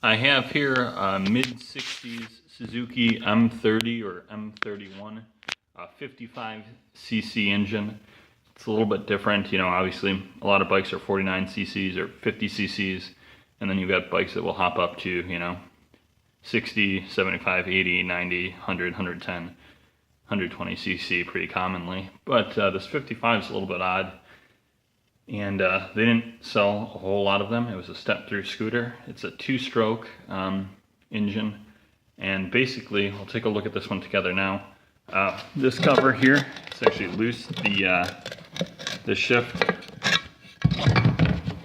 I have here a mid-60s Suzuki M30 or M31, 55cc engine. It's a little bit different, you know, obviously a lot of bikes are 49 cc's or 50 cc's, and then you've got bikes that will hop up to, you know, 60, 75, 80, 90, 100, 110, 120 cc pretty commonly. But this 55 is a little bit odd. And they didn't sell a whole lot of them. It was a step-through scooter. It's a two-stroke engine, and basically, we'll take a look at this one together now. This cover here, it's actually loose. The shift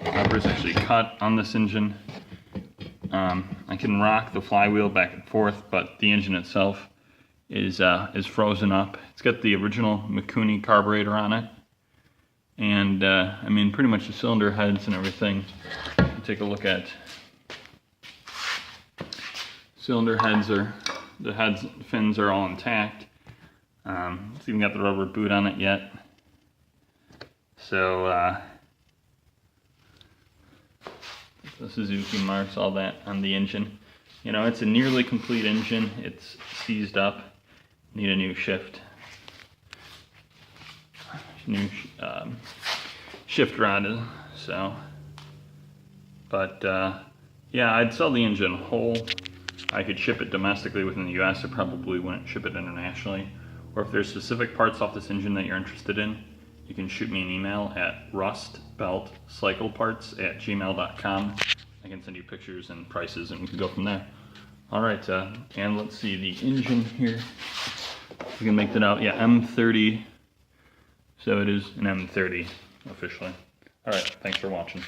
cover is actually cut on this engine. I can rock the flywheel back and forth, but the engine itself is frozen up. It's got the original Mikuni carburetor on it. And I mean, pretty much the cylinder heads and everything. Take a look at cylinder heads the fins are all intact. It's even got the rubber boot on it yet. So the Suzuki marks, all that on the engine. You know, it's a nearly complete engine. It's seized up. Need a new shift. New shift rod, so, but yeah, I'd sell the engine whole. I could ship it domestically within the US. I probably wouldn't ship it internationally. Or if there's specific parts off this engine that you're interested in, you can shoot me an email at rustbeltcycleparts@gmail.com. I can send you pictures and prices, and we can go from there. All right, and let's see the engine here. You can make that out. Yeah, M30. So it is an M30 officially. All right, thanks for watching.